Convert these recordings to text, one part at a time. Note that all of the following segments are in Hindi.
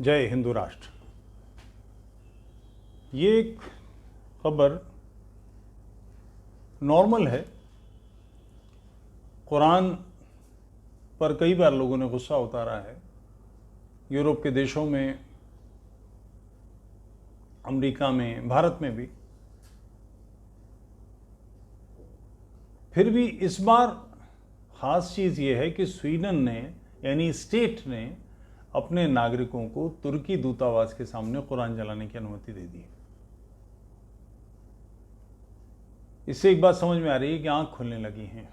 जय हिंदू राष्ट्र। ये एक खबर नॉर्मल है। कुरान पर कई बार लोगों ने गुस्सा उतारा है, यूरोप के देशों में, अमेरिका में, भारत में भी। फिर भी इस बार ख़ास चीज़ ये है कि स्वीडन ने यानी स्टेट ने अपने नागरिकों को तुर्की दूतावास के सामने कुरान जलाने की अनुमति दे दी। इससे एक बात समझ में आ रही है कि आंख खुलने लगी हैं।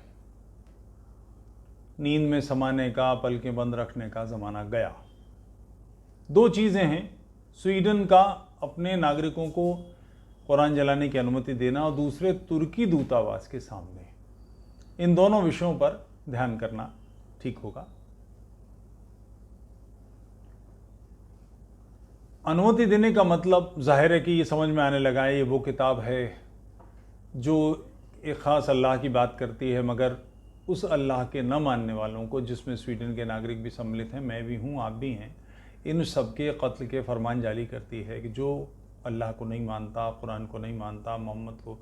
नींद में समाने का, पलकें बंद रखने का ज़माना गया। दो चीज़ें हैं, स्वीडन का अपने नागरिकों को कुरान जलाने की अनुमति देना और दूसरे तुर्की दूतावास के सामने। इन दोनों विषयों पर ध्यान करना ठीक होगा। अनुमति देने का मतलब जाहिर है कि ये समझ में आने लगा है, ये वो किताब है जो एक ख़ास अल्लाह की बात करती है, मगर उस अल्लाह के न मानने वालों को, जिसमें स्वीडन के नागरिक भी सम्मिलित हैं, मैं भी हूँ, आप भी हैं, इन सबके कत्ल के फरमान जारी करती है कि जो अल्लाह को नहीं मानता, कुरान को नहीं मानता, मोहम्मद को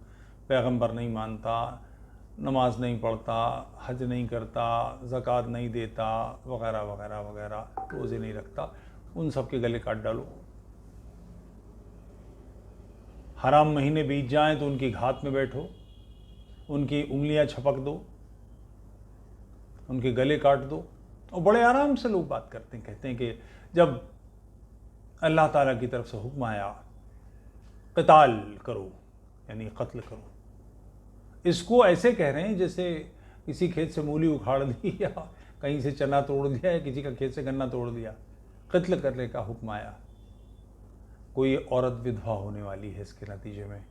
पैगंबर नहीं मानता, नमाज नहीं पढ़ता, हज नहीं करता, ज़कात नहीं देता, वगैरह वगैरह वगैरह, रोज़े नहीं रखता, उन सब के गले काट डालो। हराम महीने बीत जाएं तो उनकी घात में बैठो, उनकी उंगलियां छपक दो, उनके गले काट दो। और बड़े आराम से लोग बात करते हैं, कहते हैं कि जब अल्लाह ताला की तरफ से हुक्म आया क़िताल करो यानी कत्ल करो, इसको ऐसे कह रहे हैं जैसे किसी खेत से मूली उखाड़ दी या कहीं से चना तोड़ दिया या किसी का खेत से गन्ना तोड़ दिया। कत्ल करने का हुक्म आया। कोई औरत विधवा होने वाली है इसके नतीजे में,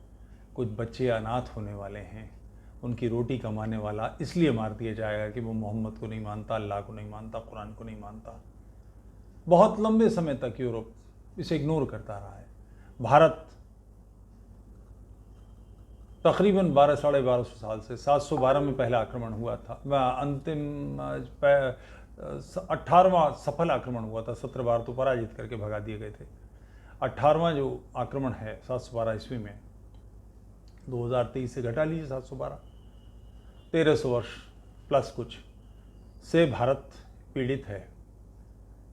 कुछ बच्चे अनाथ होने वाले हैं, उनकी रोटी कमाने वाला इसलिए मार दिया जाएगा कि वो मोहम्मद को नहीं मानता, अल्लाह को नहीं मानता, कुरान को नहीं मानता। बहुत लंबे समय तक यूरोप इसे इग्नोर करता रहा है। भारत तकरीबन 1200 साढ़े 1200 साल से 712 में पहला आक्रमण हुआ था, अंतिम 18वां सफल आक्रमण हुआ था। 17 बार तो पराजित करके भगा दिए गए थे। 18वां जो आक्रमण है 712 ईस्वी में, 2023 से घटा लीजिए 712, 1300 वर्ष प्लस कुछ से भारत पीड़ित है।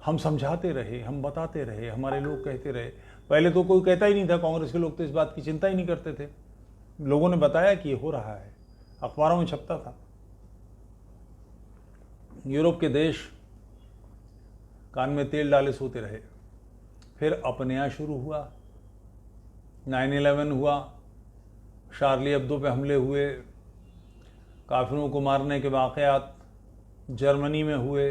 हम समझाते रहे, हम बताते रहे, हमारे लोग कहते रहे। पहले तो कोई कहता ही नहीं था, कांग्रेस के लोग तो इस बात की चिंता ही नहीं करते थे। लोगों ने बताया कि ये हो रहा है, अखबारों में छपता था। यूरोप के देश कान में तेल डाले सोते रहे। फिर अपने यहाँ शुरू हुआ, 9/11 हुआ, शार्ली एब्दो पे हमले हुए, काफिरों को मारने के वाक़यात जर्मनी में हुए,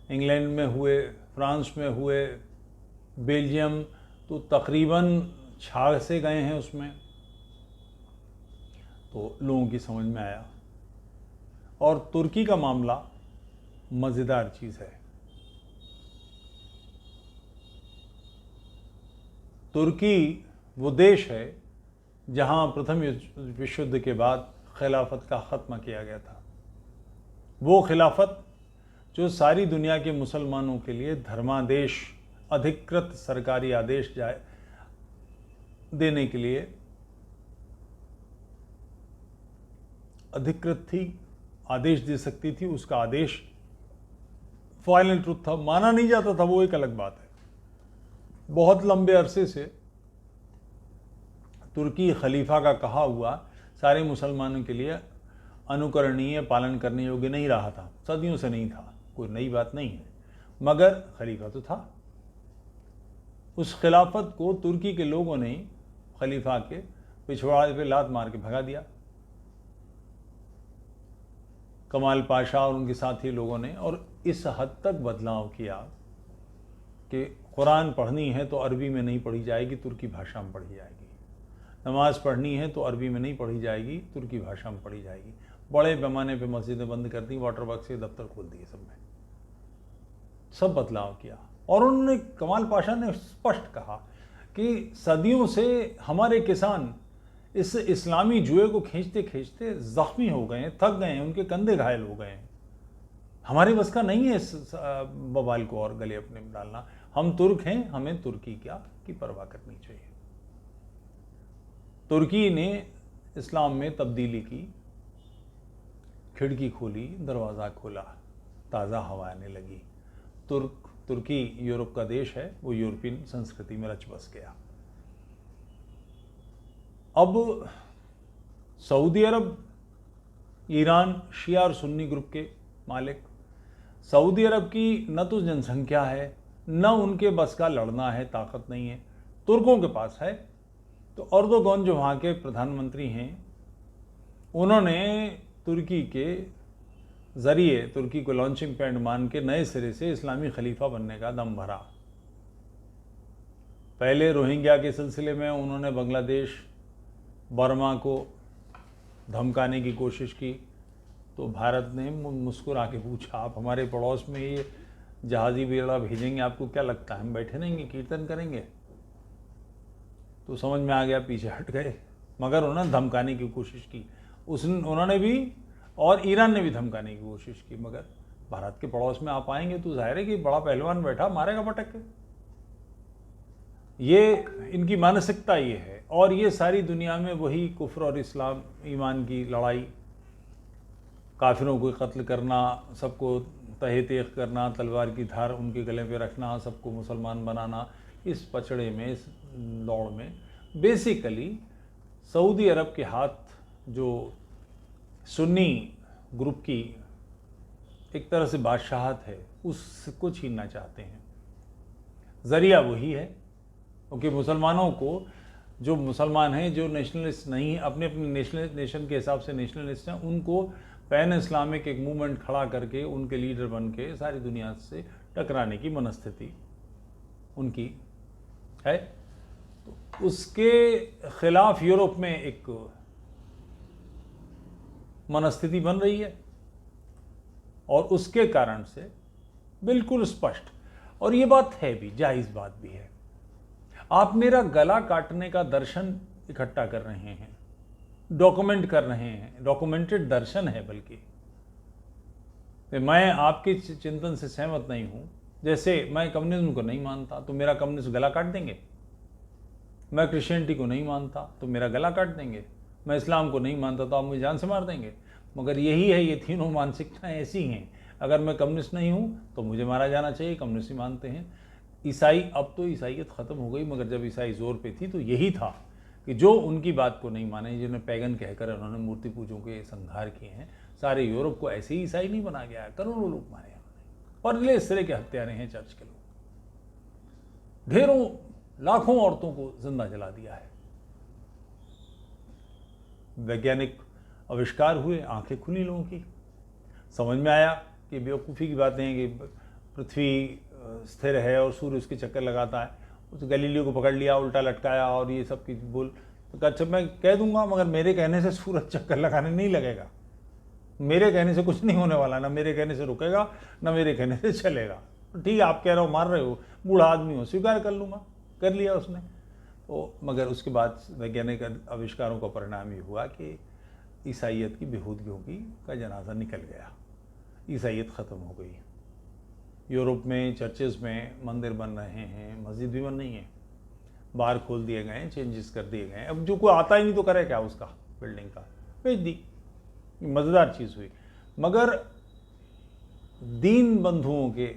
इंग्लैंड में हुए, फ्रांस में हुए, बेल्जियम तो तकरीबन छा से गए हैं उसमें। तो लोगों की समझ में आया। और तुर्की का मामला मज़ेदार चीज़ है। तुर्की वो देश है जहाँ प्रथम विश्व युद्ध के बाद खिलाफत का ख़त्म किया गया था। वो खिलाफत जो सारी दुनिया के मुसलमानों के लिए धर्मादेश, अधिकृत सरकारी आदेश जाए देने के लिए अधिकृत थी, आदेश दे सकती थी। उसका आदेश फाइनल ट्रुथ था, माना नहीं जाता था, वो एक अलग बात है। बहुत लंबे अरसे से तुर्की खलीफा का कहा हुआ सारे मुसलमानों के लिए अनुकरणीय, पालन करने योग्य नहीं रहा था, सदियों से नहीं था, कोई नई बात नहीं है, मगर खलीफा तो था। उस खिलाफत को तुर्की के लोगों ने खलीफा के पिछवाड़े पे लात मार के भगा दिया, कमाल पाशा और उनके साथी लोगों ने। और इस हद तक बदलाव किया कि कुरान पढ़नी है तो अरबी में नहीं पढ़ी जाएगी, तुर्की भाषा में पढ़ी जाएगी। नमाज़ पढ़नी है तो अरबी में नहीं पढ़ी जाएगी, तुर्की भाषा में पढ़ी जाएगी। बड़े पैमाने पे मस्जिदें बंद कर दी, वाटर वर्क्स के दफ्तर खोल दिए, सब में सब बदलाव किया। और उन्होंने, कमाल पाशा ने स्पष्ट कहा कि सदियों से हमारे किसान इस इस्लामी जुए को खींचते खींचते ज़ख्मी हो गए हैं, थक गए हैं, उनके कंधे घायल हो गए हैं। हमारे बस का नहीं है इस बवाल को और गले अपने में डालना। हम तुर्क हैं, हमें तुर्की क्या की परवाह करनी चाहिए। तुर्की ने इस्लाम में तब्दीली की, खिड़की खोली, दरवाज़ा खोला, ताज़ा हवा आने लगी। तुर्की यूरोप का देश है, वो यूरोपियन संस्कृति में रच बस गया। अब सऊदी अरब, ईरान शिया और सुन्नी ग्रुप के मालिक। सऊदी अरब की न तो जनसंख्या है, न उनके बस का लड़ना है, ताकत नहीं है। तुर्कों के पास है। तो अर्दोगन जो वहाँ के प्रधानमंत्री हैं, उन्होंने तुर्की के ज़रिए, तुर्की को लॉन्चिंग पैड मान के नए सिरे से इस्लामी खलीफा बनने का दम भरा। पहले रोहिंग्या के सिलसिले में उन्होंने बांग्लादेश, बर्मा को धमकाने की कोशिश की, तो भारत ने मुस्कुरा के पूछा, आप हमारे पड़ोस में ये जहाज़ी बेड़ा भेजेंगे, आपको क्या लगता है हम बैठे रहेंगे, कीर्तन करेंगे? तो समझ में आ गया, पीछे हट गए। मगर उन्होंने धमकाने की कोशिश की, उन्होंने भी, और ईरान ने भी धमकाने की कोशिश की। मगर भारत के पड़ोस में आप आएंगे तो जाहिर है कि बड़ा पहलवान बैठा, मारेगा पटक के। ये इनकी मानसिकता ये है। और ये सारी दुनिया में वही कुफ्र और इस्लाम ईमान की लड़ाई, काफिरों को कत्ल करना, सबको तहे तेख करना, तलवार की धार उनके गले पे रखना, सबको मुसलमान बनाना, इस पचड़े में, इस दौड़ में बेसिकली सऊदी अरब के हाथ जो सुन्नी ग्रुप की एक तरह से बादशाहत है, उसको छीनना चाहते हैं। ज़रिया वही है, क्योंकि मुसलमानों को, जो मुसलमान हैं, जो नेशनलिस्ट नहीं, अपने अपने नेशन के हिसाब से नेशनलिस्ट हैं, उनको पैन इस्लामिक एक मूवमेंट खड़ा करके उनके लीडर बन के सारी दुनिया से टकराने की मनस्थिति उनकी है। तो उसके खिलाफ यूरोप में एक मनस्थिति बन रही है, और उसके कारण से बिल्कुल स्पष्ट, और ये बात है भी, जायज़ बात भी है, आप मेरा गला काटने का दर्शन इकट्ठा कर रहे हैं, डॉक्यूमेंट कर रहे हैं, डॉक्यूमेंटेड दर्शन है। बल्कि मैं आपके चिंतन से सहमत नहीं हूं। जैसे मैं कम्युनिज्म को नहीं मानता तो मेरा कम्युनिस्ट गला काट देंगे, मैं क्रिश्चियनिटी को नहीं मानता तो मेरा गला काट देंगे, मैं इस्लाम को नहीं मानता तो आप मुझे जान से मार देंगे। मगर यही है, ये तीनों मानसिकताएं ऐसी हैं। अगर मैं कम्युनिस्ट नहीं हूँ तो मुझे मारा जाना चाहिए, कम्युनिस्ट ही मानते हैं। ईसाई, अब तो ईसाइयत ख़त्म हो गई, मगर जब ईसाई जोर पे थी तो यही था कि जो उनकी बात को नहीं माने, जिन्हें पैगन कहकर उन्होंने मूर्ति पूजों के संहार किए हैं, सारे यूरोप को ऐसे ही ईसाई नहीं बना गया है, करोड़ों लोग मारे उन्होंने, और ले इस तरह के हत्यारे हैं चर्च के लोग, ढेरों लाखों औरतों को जिंदा जला दिया है। वैज्ञानिक आविष्कार हुए, आंखें खुली लोगों की, समझ में आया कि बेवकूफ़ी की बातें हैं कि पृथ्वी स्थिर है और सूर्य उसके चक्कर लगाता है। उस गैलीलियो को पकड़ लिया, उल्टा लटकाया और ये सब की बोल, तो अच्छा मैं कह दूंगा, मगर मेरे कहने से सूरज चक्कर लगाने नहीं लगेगा, मेरे कहने से कुछ नहीं होने वाला, ना मेरे कहने से रुकेगा, ना मेरे कहने से चलेगा। ठीक है, आप कह रहे हो, मार रहे हो, बूढ़ा आदमी हो, स्वीकार कर लूँगा, कर लिया उसने। तो मगर उसके बाद वैज्ञानिक आविष्कारों का परिणाम ये हुआ कि ईसाइयत की बेहूदगियों का जनाजा निकल गया, ईसाइयत ख़त्म हो गई। यूरोप में चर्चेज़ में मंदिर बन रहे हैं, मस्जिद भी बन रही हैं, बार खोल दिए गए हैं, चेंजेस कर दिए गए हैं। अब जो कोई आता ही नहीं तो करे क्या, उसका बिल्डिंग का बेच दी, मज़ेदार चीज़ हुई। मगर दीन बंधुओं के,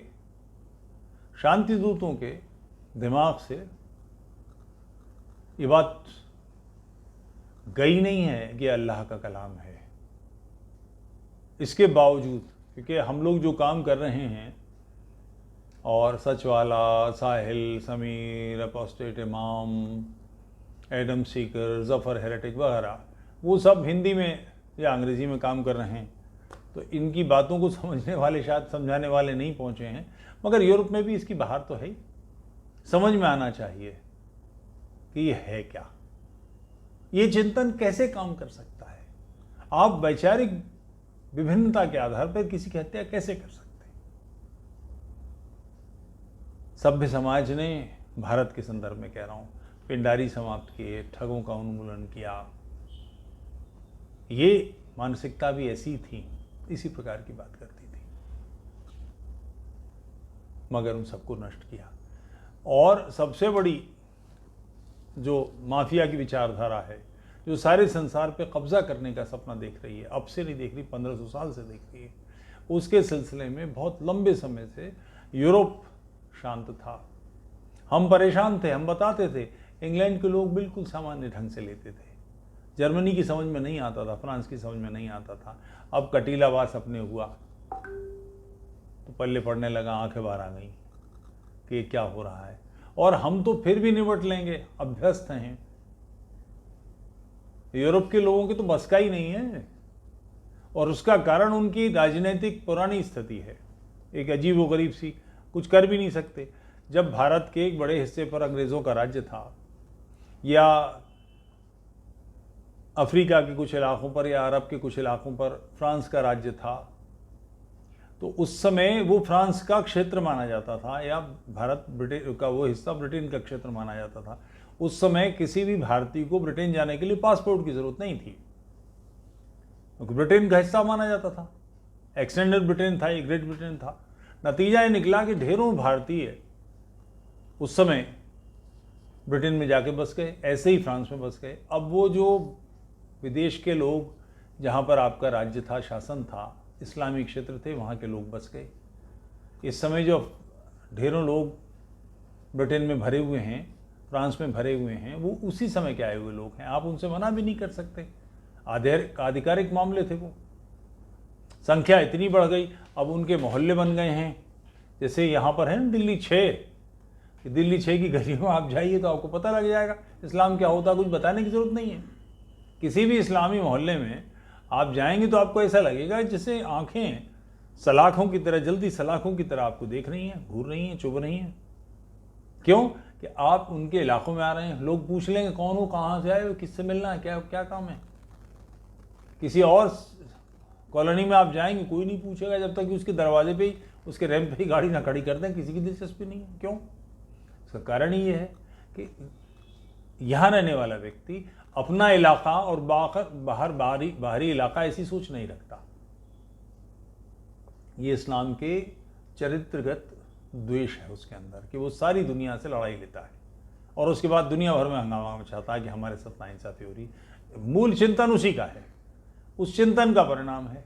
शांति दूतों के दिमाग से ये बात गई नहीं है कि अल्लाह का कलाम है। इसके बावजूद, क्योंकि हम लोग जो काम कर रहे हैं, और सच वाला, साहिल, समीर, अपोस्टेट इमाम, एडम सीकर, ज़फ़र हेरेटिक वगैरह, वो सब हिंदी में या अंग्रेज़ी में काम कर रहे हैं। तो इनकी बातों को समझने वाले, शायद समझाने वाले नहीं पहुँचे हैं। मगर यूरोप में भी इसकी बहार तो है ही, समझ में आना चाहिए कि ये है क्या, ये चिंतन कैसे काम कर सकता है। आप वैचारिक विभिन्नता के आधार पर किसी की हत्या कैसे कर सकते हैं। सभ्य समाज ने, भारत के संदर्भ में कह रहा हूँ, पिंडारी समाप्त किए, ठगों का उन्मूलन किया। ये मानसिकता भी ऐसी थी, इसी प्रकार की बात करती थी, मगर उन सबको नष्ट किया। और सबसे बड़ी जो माफिया की विचारधारा है, जो सारे संसार पे कब्जा करने का सपना देख रही है, अब से नहीं देख रही, 1500 साल से देख रही है, उसके सिलसिले में बहुत लंबे समय से यूरोप शांत था। हम परेशान थे, हम बताते थे, इंग्लैंड के लोग बिल्कुल सामान्य ढंग से लेते थे, जर्मनी की समझ में नहीं आता था, फ्रांस की समझ में नहीं आता था। अब कटीलावास अपने हुआ तो पल्ले पड़ने लगा, आंखें बाहर आ गई कि क्या हो रहा है, और हम तो फिर भी निपट लेंगे, अभ्यस्त हैं। यूरोप के लोगों की तो बस का ही नहीं है, और उसका कारण उनकी राजनीतिक पुरानी स्थिति है, एक अजीब व गरीब सी, कुछ कर भी नहीं सकते। जब भारत के एक बड़े हिस्से पर अंग्रेज़ों का राज्य था, या अफ्रीका के कुछ इलाकों पर या अरब के कुछ इलाकों पर फ्रांस का राज्य था, तो उस समय वो फ्रांस का क्षेत्र माना जाता था, या भारत ब्रिटेन का वो हिस्सा ब्रिटेन का क्षेत्र माना जाता था। उस समय किसी भी भारतीय को ब्रिटेन जाने के लिए पासपोर्ट की ज़रूरत नहीं थी, क्योंकि ब्रिटेन का हिस्सा माना जाता था, एक्सटेंडेड ब्रिटेन था, ये ग्रेट ब्रिटेन था। नतीजा ये निकला कि ढेरों भारतीय उस समय ब्रिटेन में जाके बस गए, ऐसे ही फ्रांस में बस गए। अब वो जो विदेश के लोग, जहाँ पर आपका राज्य था, शासन था, इस्लामी क्षेत्र थे, वहाँ के लोग बस गए। इस समय जो ढेरों लोग ब्रिटेन में भरे हुए हैं, फ्रांस में भरे हुए हैं, वो उसी समय के आए हुए लोग हैं, आप उनसे मना भी नहीं कर सकते। आधिकारिक मामले थे वो। संख्या इतनी बढ़ गई, अब उनके मोहल्ले बन गए हैं। जैसे यहाँ पर है ना दिल्ली 6, दिल्ली 6 की गलियों में आप जाइए तो आपको पता लग जाएगा इस्लाम क्या होता है, कुछ बताने की ज़रूरत नहीं है। किसी भी इस्लामी मोहल्ले में आप जाएंगे तो आपको ऐसा लगेगा जैसे आंखें सलाखों की तरह, जल्दी सलाखों की तरह आपको देख रही हैं, घूर रही हैं, चुभ रही हैं। क्यों? कि आप उनके इलाकों में आ रहे हैं। लोग पूछ लेंगे कौन हो, कहाँ से आए हो, किससे मिलना है, क्या क्या काम है। किसी और कॉलोनी में आप जाएंगे, कोई नहीं पूछेगा जब तक कि उसके दरवाजे पे ही, उसके रैंप पे ही गाड़ी ना खड़ी कर दें। किसी की दिलचस्पी नहीं है। क्यों? इसका कारण ही ये है कि यहाँ रहने वाला व्यक्ति अपना इलाका और बाहरी इलाका ऐसी सोच नहीं रखता। ये इस्लाम के चरित्रगत द्वेष है उसके अंदर, कि वो सारी दुनिया से लड़ाई लेता है और उसके बाद दुनिया भर में हंगामा मचाता है कि हमारे साथ नाइंसाफी हो रही। मूल चिंतन उसी का है, उस चिंतन का परिणाम है।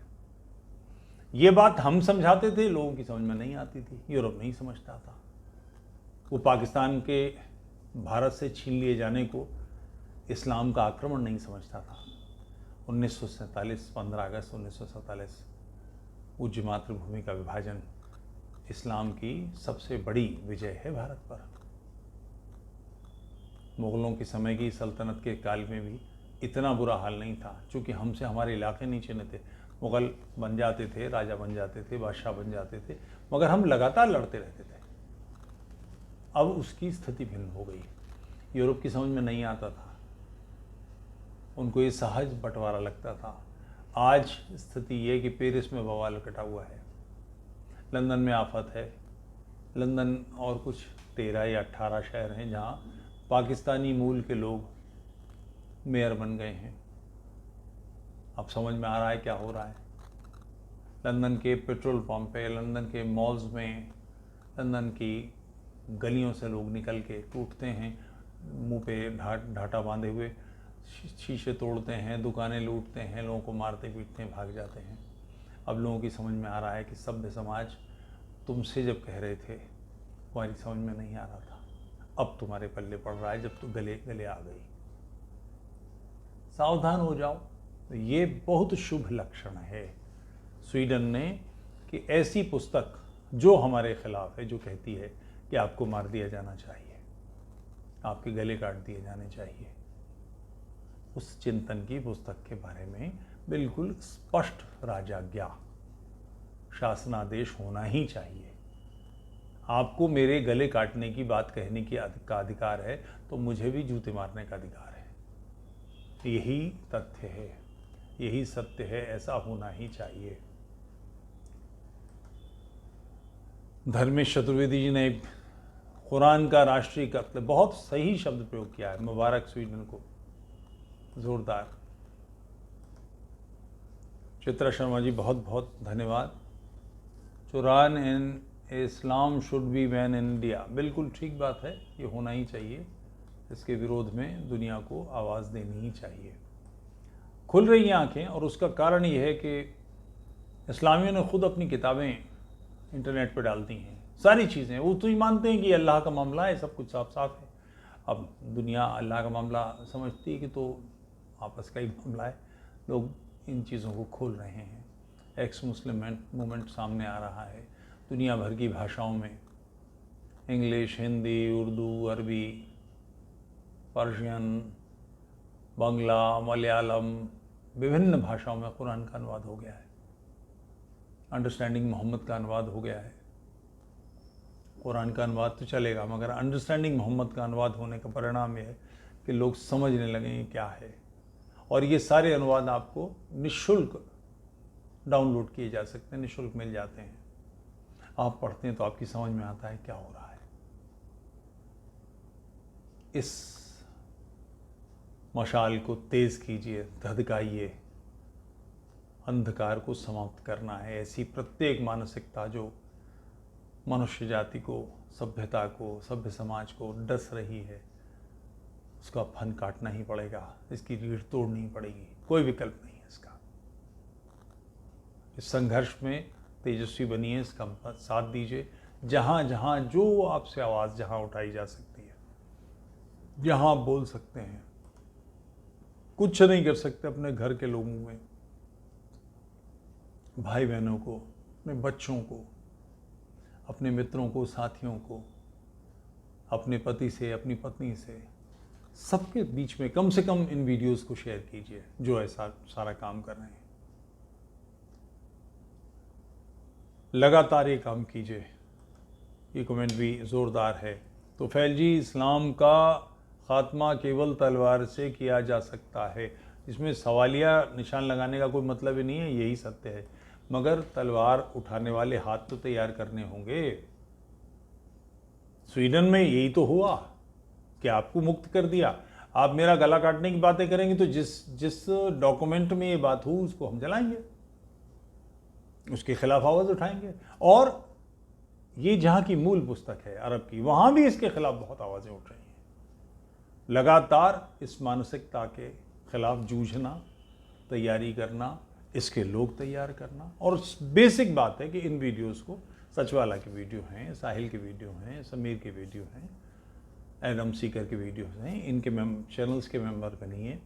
ये बात हम समझाते थे, लोगों की समझ में नहीं आती थी, यूरोप नहीं समझता था। वो पाकिस्तान के भारत से छीन लिए जाने को इस्लाम का आक्रमण नहीं समझता था। 1947 15 अगस्त 1947 पूज्य मातृभूमि का विभाजन इस्लाम की सबसे बड़ी विजय है भारत पर। मुग़लों के समय की सल्तनत के काल में भी इतना बुरा हाल नहीं था, क्योंकि हमसे हमारे इलाके नहीं छिने थे। मुग़ल बन जाते थे, राजा बन जाते थे, बादशाह बन जाते थे, मगर हम लगातार लड़ते रहते थे। अब उसकी स्थिति भिन्न हो गई। यूरोप की समझ में नहीं आता था, उनको ये सहज बंटवारा लगता था। आज स्थिति ये कि पेरिस में बवाल कटा हुआ है, लंदन में आफत है। लंदन और कुछ 13 या 18 शहर हैं जहाँ पाकिस्तानी मूल के लोग मेयर बन गए हैं। अब समझ में आ रहा है क्या हो रहा है। लंदन के पेट्रोल पंप पे, लंदन के मॉल्स में, लंदन की गलियों से लोग निकल के टूटते हैं, मुंह पे ढाटा बांधे हुए, शीशे तोड़ते हैं, दुकानें लूटते हैं, लोगों को मारते पीटते हैं, भाग जाते हैं। अब लोगों की समझ में आ रहा है कि सभ्य समाज तुमसे जब कह रहे थे तुम्हारी समझ में नहीं आ रहा था, अब तुम्हारे पल्ले पड़ रहा है जब तुम गले गले आ गई। सावधान हो जाओ। तो ये बहुत शुभ लक्षण है स्वीडन ने कि ऐसी पुस्तक जो हमारे खिलाफ है, जो कहती है कि आपको मार दिया जाना चाहिए, आपके गले काट दिए जाने चाहिए, उस चिंतन की पुस्तक के बारे में बिल्कुल स्पष्ट राजाज्ञा, शासनादेश होना ही चाहिए। आपको मेरे गले काटने की बात कहने का अधिकार है, तो मुझे भी जूते मारने का अधिकार है। यही तथ्य है, यही सत्य है, ऐसा होना ही चाहिए। धर्मेश चतुर्वेदी जी ने कुरान का राष्ट्रीय कत्ल, बहुत सही शब्द प्रयोग किया है। मुबारक स्वीडन को, जोरदार। चित्रा शर्मा जी बहुत बहुत धन्यवाद। चुरान इस्लाम should be ban in India. बिल्कुल ठीक बात है, ये होना ही चाहिए। इसके विरोध में दुनिया को आवाज़ देनी ही चाहिए। खुल रही हैं आँखें, और उसका कारण ये है कि इस्लामियों ने खुद अपनी किताबें इंटरनेट पर डाल दी हैं। सारी चीज़ें वो तो ही मानते हैं कि अल्लाह का मामला है, सब कुछ साफ साफ है। अब दुनिया अल्लाह का मामला समझती है कि तो आपस का ही मामला है। लोग इन चीज़ों को खोल रहे हैं। एक्स मुस्लिम मूवमेंट सामने आ रहा है दुनिया भर की भाषाओं में, इंग्लिश, हिंदी, उर्दू, अरबी, पर्शियन, बांग्ला, मलयालम, विभिन्न भाषाओं में कुरान का अनुवाद हो गया है। अंडरस्टैंडिंग मोहम्मद का अनुवाद हो गया है। कुरान का अनुवाद तो चलेगा, मगर अंडरस्टैंडिंग मोहम्मद का अनुवाद होने का परिणाम यह है कि लोग समझने लगे क्या है। और ये सारे अनुवाद आपको निःशुल्क डाउनलोड किए जा सकते हैं, निःशुल्क मिल जाते हैं। आप पढ़ते हैं तो आपकी समझ में आता है क्या हो रहा है। इस मशाल को तेज कीजिए, धधकाइए। अंधकार को समाप्त करना है। ऐसी प्रत्येक मानसिकता जो मनुष्य जाति को, सभ्यता को, सभ्य समाज को डस रही है, उसका फन काटना ही पड़ेगा। इसकी रीढ़ तोड़नी पड़ेगी, कोई विकल्प नहीं है इसका। इस संघर्ष में तेजस्वी बनिए, इसका साथ दीजिए। जहाँ जहाँ जो आपसे आवाज़ जहाँ उठाई जा सकती है, जहाँ आप बोल सकते हैं। कुछ नहीं कर सकते अपने घर के लोगों में, भाई बहनों को, अपने बच्चों को, अपने मित्रों को, साथियों को, अपने पति से, अपनी पत्नी से, सबके बीच में कम से कम इन वीडियोस को शेयर कीजिए जो ऐसा सारा काम कर रहे हैं। लगातार ये काम कीजिए। ये कमेंट भी ज़ोरदार है। तो फैल जी, इस्लाम का ख़ात्मा केवल तलवार से किया जा सकता है। इसमें सवालिया निशान लगाने का कोई मतलब ही नहीं है, यही सत्य है। मगर तलवार उठाने वाले हाथ तो तैयार करने होंगे। स्वीडन में यही तो हुआ कि आपको मुक्त कर दिया। आप मेरा गला काटने की बातें करेंगे तो जिस डॉक्यूमेंट में ये बात हो उसको हम जलाएंगे, उसके खिलाफ आवाज़ उठाएंगे। और ये जहाँ की मूल पुस्तक है अरब की, वहाँ भी इसके खिलाफ बहुत आवाज़ें उठ रही हैं। लगातार इस मानसिकता के खिलाफ जूझना, तैयारी करना, इसके लोग तैयार करना। और बेसिक बात है कि इन वीडियोस को, सचवाला के वीडियो हैं, साहिल के वीडियो हैं, समीर के वीडियो हैं, एडम सीकर के वीडियो हैं, इनके चैनल्स के मेंबर बनिए,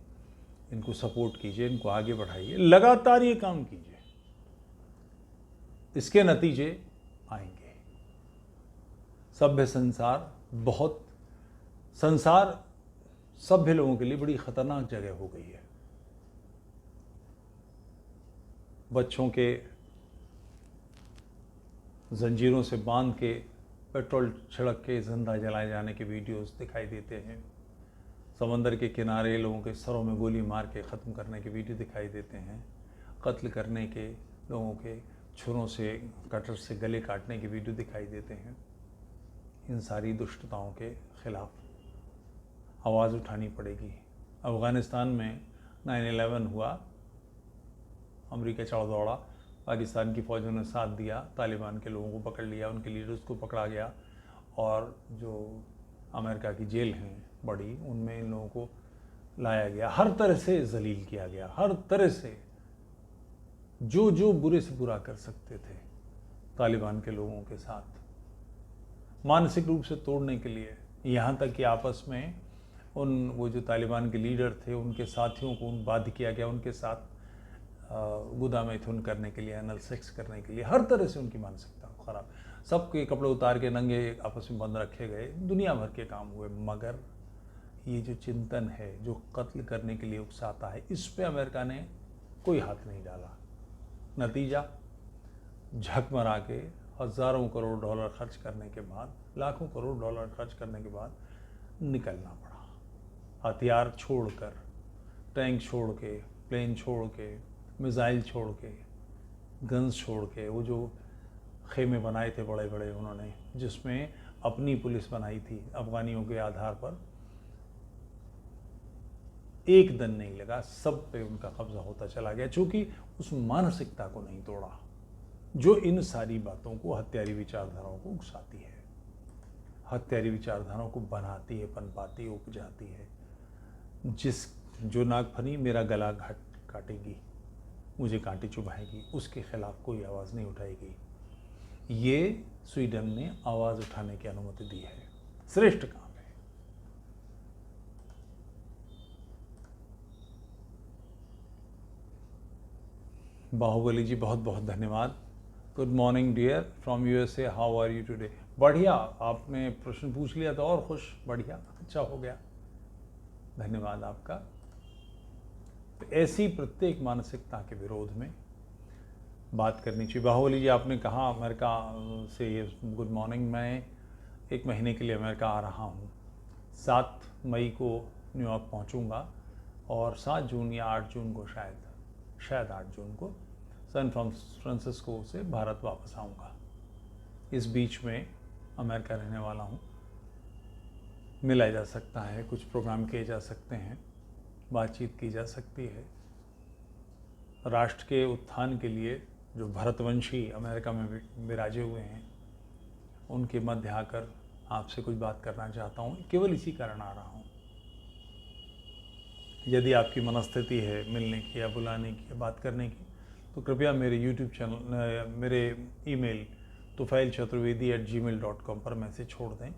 इनको सपोर्ट कीजिए, इनको आगे बढ़ाइए, लगातार ये काम कीजिए। इसके नतीजे आएंगे। सभ्य संसार सभ्य लोगों के लिए बड़ी खतरनाक जगह हो गई है। बच्चों के जंजीरों से बांध के पेट्रोल छिड़क के जिंदा जलाए जाने के वीडियोस दिखाई देते हैं। समंदर के किनारे लोगों के सरों में गोली मार के ख़त्म करने के वीडियो दिखाई देते हैं। कत्ल करने के, लोगों के छुरों से, कटर से गले काटने के वीडियो दिखाई देते हैं। इन सारी दुष्टताओं के खिलाफ आवाज़ उठानी पड़ेगी। अफ़गानिस्तान में 9/11 हुआ, अमेरिका चढ़ दौड़ा, पाकिस्तान की फ़ौजों ने साथ दिया, तालिबान के लोगों को पकड़ लिया, उनके लीडर्स को पकड़ा गया, और जो अमेरिका की जेल हैं बड़ी, उनमें इन लोगों को लाया गया, हर तरह से जलील किया गया, हर तरह से जो जो बुरे से बुरा कर सकते थे तालिबान के लोगों के साथ, मानसिक रूप से तोड़ने के लिए। यहाँ तक कि आपस में वो जो तालिबान के लीडर थे, उनके साथियों को बाध्य किया गया, उनके साथ गुदा मैथुन करने के लिए, एनल सेक्स करने के लिए, हर तरह से उनकी मानसिकता खराब। सबके कपड़े उतार के नंगे आपस में बंद रखे गए, दुनिया भर के काम हुए। मगर ये जो चिंतन है, जो कत्ल करने के लिए उकसाता है, इस पे अमेरिका ने कोई हाथ नहीं डाला। नतीजा, झक मरा के हज़ारों करोड़ डॉलर खर्च करने के बाद, लाखों करोड़ डॉलर खर्च करने के बाद निकलना पड़ा। हथियार छोड़कर, टैंक छोड़ के, प्लेन छोड़ के, मिसाइल छोड़ के, गन्स छोड़ के, वो जो खेमे बनाए थे बड़े बड़े उन्होंने, जिसमें अपनी पुलिस बनाई थी अफगानियों के आधार पर, एक दिन नहीं लगा, सब पे उनका कब्जा होता चला गया, चूँकि उस मानसिकता को नहीं तोड़ा। जो इन सारी बातों को, हत्यारी विचारधाराओं को उकसाती है, हत्यारी विचारधाराओं को बनाती है, पनपाती है, उपजाती है। जो नागफनी मेरा गला काटेगी, मुझे कांटे चुभाएगी, उसके खिलाफ कोई आवाज़ नहीं उठाएगी। ये स्वीडन ने आवाज़ उठाने की अनुमति दी है। श्रेष्ठ काम है। बाहुबली जी बहुत बहुत धन्यवाद। Good morning dear from USA, how are you today. बढ़िया, आपने प्रश्न पूछ लिया तो और खुश, बढ़िया, अच्छा हो गया, धन्यवाद आपका। तो ऐसी प्रत्येक मानसिकता के विरोध में बात करनी चाहिए। बाहुबली जी, आपने कहा अमेरिका से गुड मॉर्निंग। मैं 1 महीने के लिए अमेरिका आ रहा हूँ। 7 मई को न्यूयॉर्क पहुँचूँगा और 7 जून या 8 जून को शायद 8 जून को सैन फ्रांसिस्को से भारत वापस आऊँगा। इस बीच में अमेरिका रहने वाला हूँ। मिला जा सकता है, कुछ प्रोग्राम किए जा सकते हैं, बातचीत की जा सकती है। राष्ट्र के उत्थान के लिए जो भरतवंशी अमेरिका में विराजे हुए हैं, उनके मध्य आकर आपसे कुछ बात करना चाहता हूँ। केवल इसी कारण आ रहा हूँ। यदि आपकी मनस्थिति है मिलने की या बुलाने की या बात करने की, तो कृपया मेरे YouTube चैनल, मेरे ईमेल tufailchaturvedi@gmail.com पर मैसेज छोड़ दें।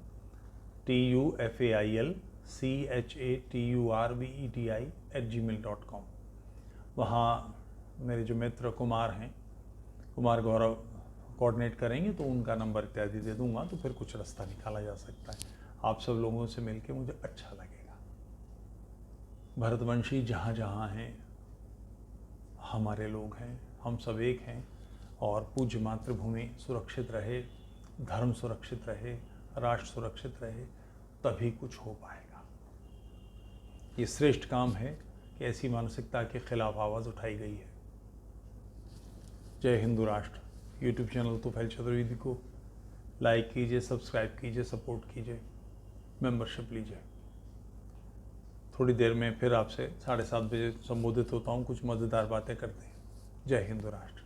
tufailchaturvedi@gmail.com। वहाँ मेरे जो मित्र कुमार हैं, कुमार गौरव, कोऑर्डिनेट करेंगे तो उनका नंबर इत्यादि दे दूंगा, तो फिर कुछ रास्ता निकाला जा सकता है। आप सब लोगों से मिलके मुझे अच्छा लगेगा। भरतवंशी जहाँ जहाँ हैं हमारे लोग हैं, हम सब एक हैं। और पूज्य मातृभूमि सुरक्षित रहे, धर्म सुरक्षित रहे, राष्ट्र सुरक्षित रहे, तभी कुछ हो पाएगा। ये श्रेष्ठ काम है कि ऐसी मानसिकता के खिलाफ आवाज़ उठाई गई है। जय हिंदू राष्ट्र। यूट्यूब चैनल तुफैल चतुर्वेदी को लाइक कीजिए, सब्सक्राइब कीजिए, सपोर्ट कीजिए, मेंबरशिप लीजिए। थोड़ी देर में फिर आपसे 7:30 बजे संबोधित होता हूँ, कुछ मज़ेदार बातें करते हैं। जय हिंदू राष्ट्र।